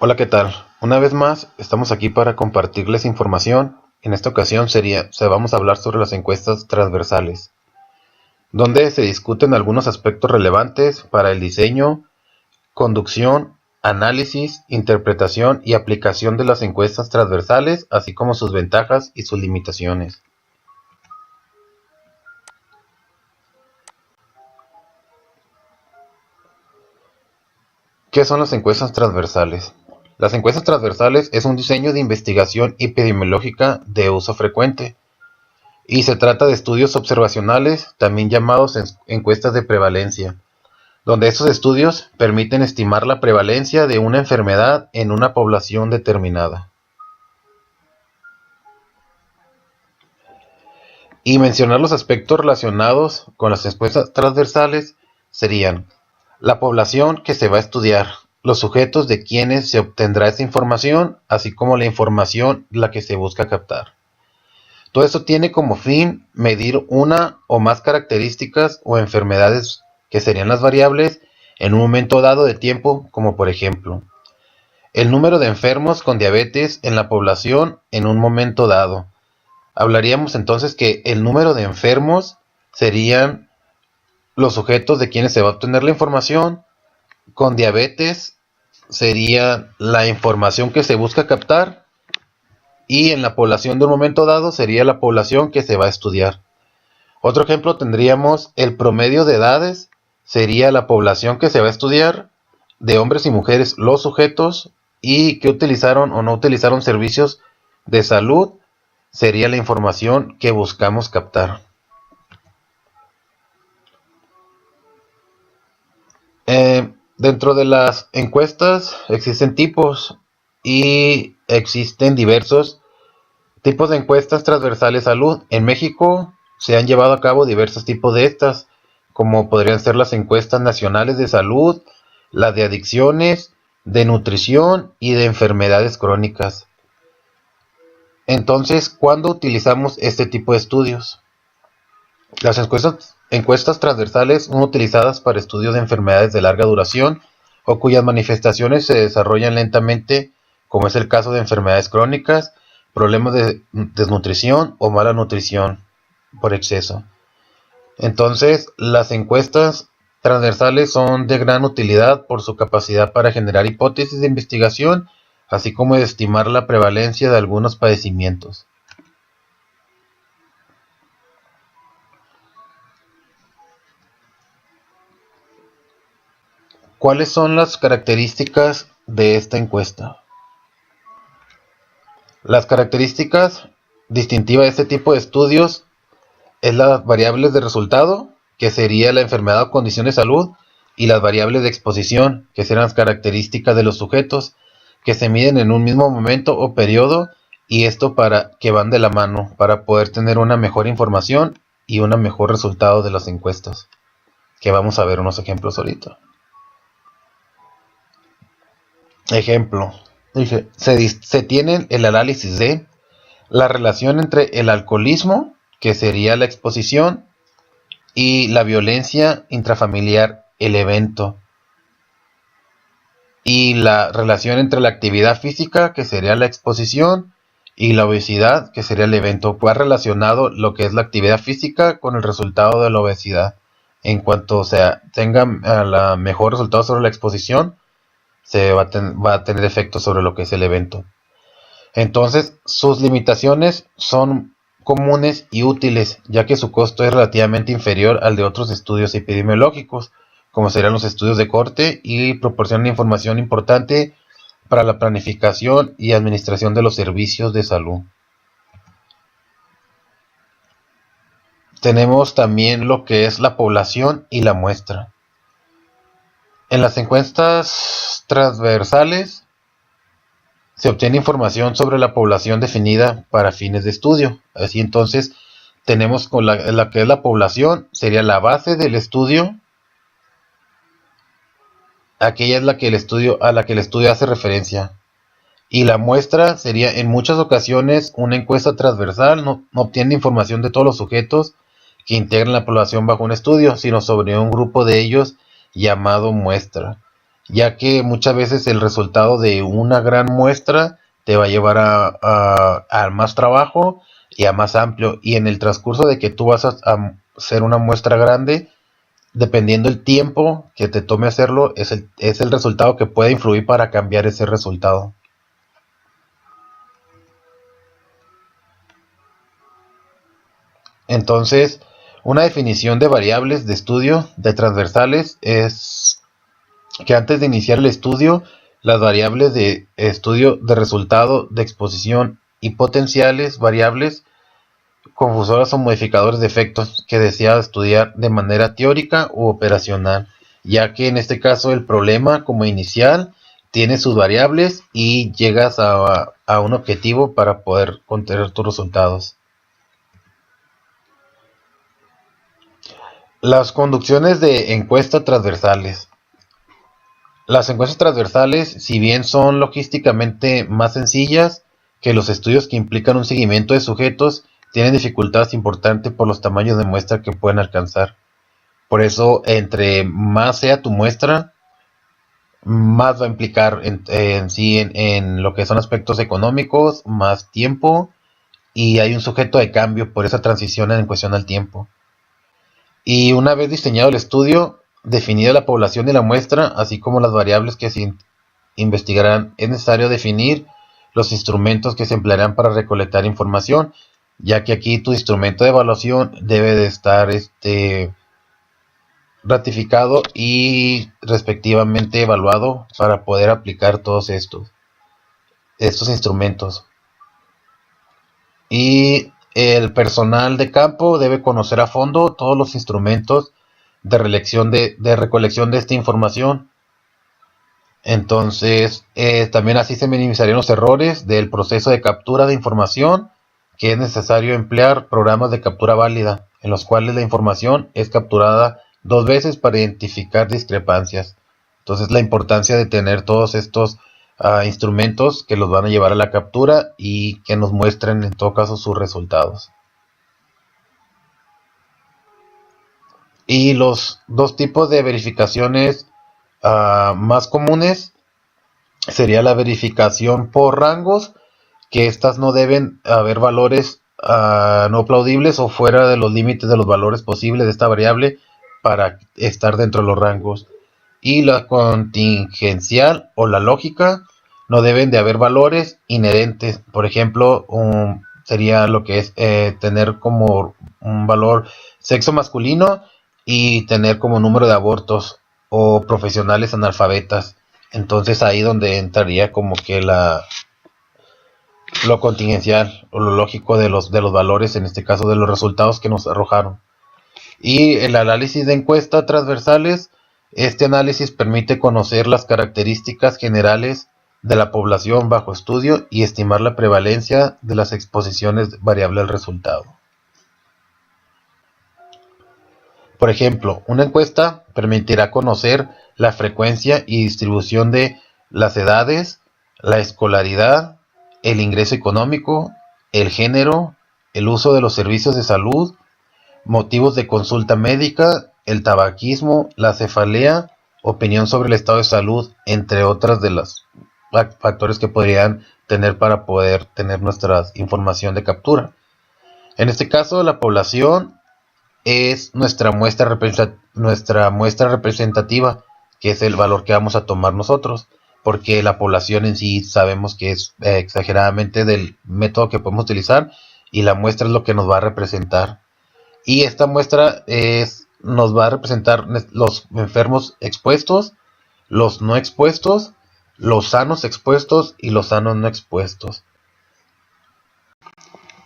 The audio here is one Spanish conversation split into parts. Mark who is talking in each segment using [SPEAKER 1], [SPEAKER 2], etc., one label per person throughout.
[SPEAKER 1] Hola, ¿qué tal? Una vez más, estamos aquí para compartirles información. En esta ocasión vamos a hablar sobre las encuestas transversales, donde se discuten algunos aspectos relevantes para el diseño, conducción, análisis, interpretación y aplicación de las encuestas transversales, así como sus ventajas y sus limitaciones. ¿Qué son las encuestas transversales? Las encuestas transversales es un diseño de investigación epidemiológica de uso frecuente, y se trata de estudios observacionales, también llamados encuestas de prevalencia, donde estos estudios permiten estimar la prevalencia de una enfermedad en una población determinada. Y mencionar los aspectos relacionados con las encuestas transversales serían la población que se va a estudiar, los sujetos de quienes se obtendrá esa información, así como la información la que se busca captar. Todo esto tiene como fin medir una o más características o enfermedades que serían las variables en un momento dado de tiempo, como por ejemplo, el número de enfermos con diabetes en la población en un momento dado. Hablaríamos entonces que el número de enfermos serían los sujetos de quienes se va a obtener la información. Con diabetes sería la información que se busca captar, y en la población de un momento dado sería la población que se va a estudiar. Otro ejemplo tendríamos el promedio de edades, sería la población que se va a estudiar, de hombres y mujeres los sujetos, y que utilizaron o no utilizaron servicios de salud, sería la información que buscamos captar. Dentro de las encuestas existen tipos y existen diversos tipos de encuestas transversales salud. En México se han llevado a cabo diversos tipos de estas, como podrían ser las encuestas nacionales de salud, la de adicciones, de nutrición y de enfermedades crónicas. Entonces, ¿cuándo utilizamos este tipo de estudios? Las encuestas transversales son utilizadas para estudios de enfermedades de larga duración o cuyas manifestaciones se desarrollan lentamente, como es el caso de enfermedades crónicas, problemas de desnutrición o mala nutrición por exceso. Entonces, las encuestas transversales son de gran utilidad por su capacidad para generar hipótesis de investigación, así como de estimar la prevalencia de algunos padecimientos. ¿Cuáles son las características de esta encuesta? Las características distintivas de este tipo de estudios es las variables de resultado, que sería la enfermedad o condición de salud, y las variables de exposición, que serán las características de los sujetos, que se miden en un mismo momento o periodo, y esto para que van de la mano, para poder tener una mejor información y un mejor resultado de las encuestas, que vamos a ver unos ejemplos ahorita. Ejemplo, se tiene el análisis de la relación entre el alcoholismo, que sería la exposición, y la violencia intrafamiliar, el evento, y la relación entre la actividad física, que sería la exposición, y la obesidad, que sería el evento. Pues relacionado lo que es la actividad física con el resultado de la obesidad. En cuanto tenga el mejor resultado sobre la exposición, va a tener efecto sobre lo que es el evento. Entonces, sus limitaciones son comunes y útiles, ya que su costo es relativamente inferior al de otros estudios epidemiológicos, como serían los estudios de corte, y proporcionan información importante para la planificación y administración de los servicios de salud. Tenemos también lo que es la población y la muestra. En las encuestas transversales se obtiene información sobre la población definida para fines de estudio. Así entonces tenemos con la que es la población, sería la base del estudio. Aquella es a la que el estudio hace referencia. Y la muestra sería en muchas ocasiones una encuesta transversal, no obtiene información de todos los sujetos que integran la población bajo un estudio, sino sobre un grupo de ellos llamado muestra. ya que muchas veces el resultado de una gran muestra te va a llevar a más trabajo y a más amplio. Y en el transcurso de que tú vas a hacer una muestra grande, dependiendo el tiempo que te tome hacerlo, es el resultado que puede influir para cambiar ese resultado. Entonces, una definición de variables de estudio de transversales es que antes de iniciar el estudio, las variables de estudio de resultado, de exposición y potenciales variables, confusoras o modificadores de efectos que desea estudiar de manera teórica u operacional, ya que en este caso el problema como inicial tiene sus variables y llegas a un objetivo para poder contener tus resultados. Las conducciones de encuesta transversales. Las encuestas transversales, si bien son logísticamente más sencillas que los estudios que implican un seguimiento de sujetos, tienen dificultades importantes por los tamaños de muestra que pueden alcanzar. Por eso, entre más sea tu muestra, más va a implicar en lo que son aspectos económicos, más tiempo, y hay un sujeto de cambio por esa transición en cuestión al tiempo. Y una vez diseñado el estudio, definida la población y la muestra, así como las variables que se investigarán, es necesario definir los instrumentos que se emplearán para recolectar información, ya que aquí tu instrumento de evaluación debe de estar ratificado y respectivamente evaluado para poder aplicar todos estos instrumentos. Y el personal de campo debe conocer a fondo todos los instrumentos de recolección de esta información. Entonces, también así se minimizarían los errores del proceso de captura de información, que es necesario emplear programas de captura válida, en los cuales la información es capturada 2 veces para identificar discrepancias. Entonces, la importancia de tener todos estos instrumentos que los van a llevar a la captura y que nos muestren en todo caso sus resultados. Y los dos tipos de verificaciones más comunes sería la verificación por rangos, que estas no deben haber valores no plaudibles o fuera de los límites de los valores posibles de esta variable para estar dentro de los rangos. Y la contingencial o la lógica, no deben de haber valores inherentes. Por ejemplo, sería lo que es tener como un valor sexo masculino y tener como número de abortos o profesionales analfabetas. Entonces ahí donde entraría como que lo contingencial o lo lógico de los valores, en este caso de los resultados que nos arrojaron. Y el análisis de encuestas transversales, este análisis permite conocer las características generales de la población bajo estudio y estimar la prevalencia de las exposiciones variable al resultado. Por ejemplo, una encuesta permitirá conocer la frecuencia y distribución de las edades, la escolaridad, el ingreso económico, el género, el uso de los servicios de salud, motivos de consulta médica, el tabaquismo, la cefalea, opinión sobre el estado de salud, entre otras de los factores que podrían tener para poder tener nuestra información de captura. En este caso, la población es nuestra muestra representativa, que es el valor que vamos a tomar nosotros, porque la población en sí sabemos que es exageradamente del método que podemos utilizar y la muestra es lo que nos va a representar. Y esta muestra nos va a representar los enfermos expuestos, los no expuestos, los sanos expuestos y los sanos no expuestos.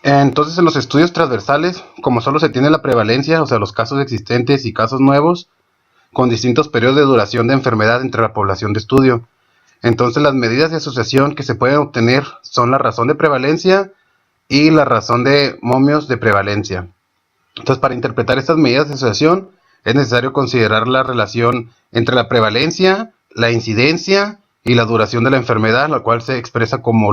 [SPEAKER 1] Entonces, en los estudios transversales, como solo se tiene la prevalencia, o sea, los casos existentes y casos nuevos, con distintos periodos de duración de enfermedad entre la población de estudio. Entonces, las medidas de asociación que se pueden obtener son la razón de prevalencia y la razón de momios de prevalencia. Entonces, para interpretar estas medidas de asociación, es necesario considerar la relación entre la prevalencia, la incidencia y la duración de la enfermedad, la cual se expresa como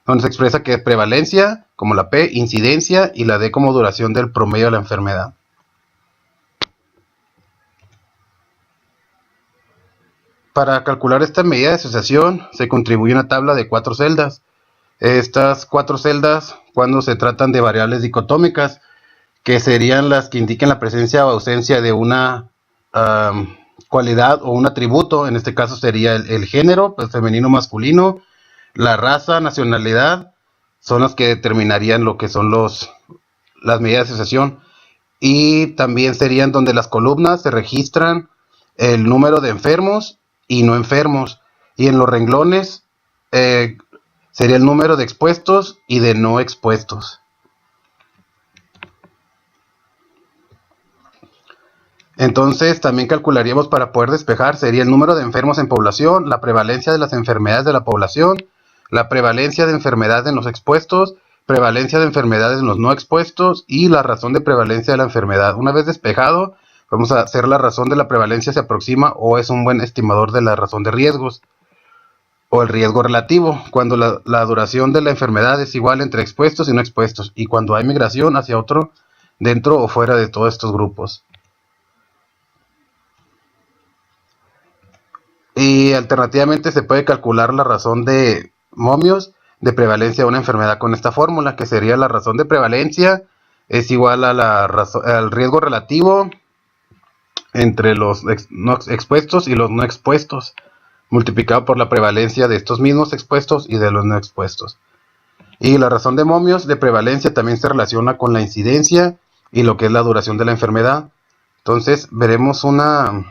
[SPEAKER 1] donde se expresa que es prevalencia, como la P, incidencia, y la D como duración del promedio de la enfermedad. Para calcular esta medida de asociación se contribuye una tabla de 4 celdas. Estas 4 celdas, cuando se tratan de variables dicotómicas, que serían las que indiquen la presencia o ausencia de una cualidad o un atributo, en este caso sería el género, pues femenino o masculino, la raza, nacionalidad, son las que determinarían lo que son las medidas de asociación. Y también serían donde las columnas se registran el número de enfermos y no enfermos. Y en los renglones sería el número de expuestos y de no expuestos. Entonces también calcularíamos, para poder despejar, sería el número de enfermos en población, la prevalencia de las enfermedades de la población, la prevalencia de enfermedades en los expuestos, prevalencia de enfermedades en los no expuestos y la razón de prevalencia de la enfermedad. Una vez despejado, vamos a hacer la razón de la prevalencia se aproxima o es un buen estimador de la razón de riesgos o el riesgo relativo, cuando la duración de la enfermedad es igual entre expuestos y no expuestos y cuando hay migración hacia otro dentro o fuera de todos estos grupos. Y alternativamente se puede calcular la razón de momios de prevalencia de una enfermedad con esta fórmula, que sería la razón de prevalencia es igual a al riesgo relativo entre los no expuestos y los no expuestos, multiplicado por la prevalencia de estos mismos expuestos y de los no expuestos. Y la razón de momios de prevalencia también se relaciona con la incidencia y lo que es la duración de la enfermedad. Entonces veremos una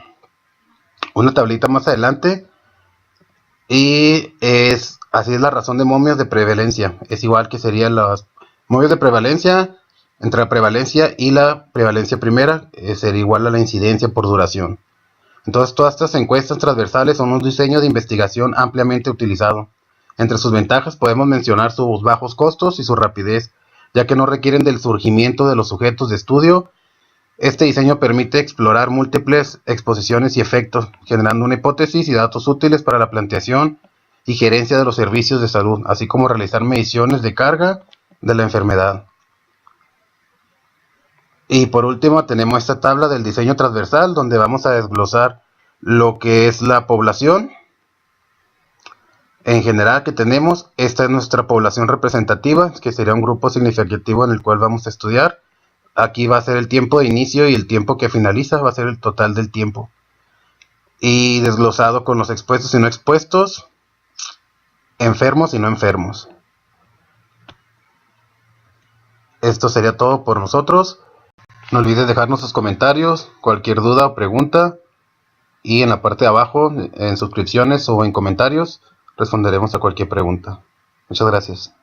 [SPEAKER 1] tablita más adelante y así es la razón de momios de prevalencia. Es igual que serían los momios de prevalencia entre la prevalencia y la prevalencia primera, sería igual a la incidencia por duración. Entonces todas estas encuestas transversales son un diseño de investigación ampliamente utilizado. Entre sus ventajas podemos mencionar sus bajos costos y su rapidez, ya que no requieren del surgimiento de los sujetos de estudio. Este diseño permite explorar múltiples exposiciones y efectos, generando una hipótesis y datos útiles para la planteación y gerencia de los servicios de salud, así como realizar mediciones de carga de la enfermedad. Y por último tenemos esta tabla del diseño transversal, donde vamos a desglosar lo que es la población en general que tenemos. Esta es nuestra población representativa, que sería un grupo significativo en el cual vamos a estudiar. Aquí va a ser el tiempo de inicio y el tiempo que finaliza, va a ser el total del tiempo. Y desglosado con los expuestos y no expuestos, enfermos y no enfermos. Esto sería todo por nosotros. No olvides dejarnos sus comentarios, cualquier duda o pregunta. Y en la parte de abajo, en suscripciones o en comentarios, responderemos a cualquier pregunta. Muchas gracias.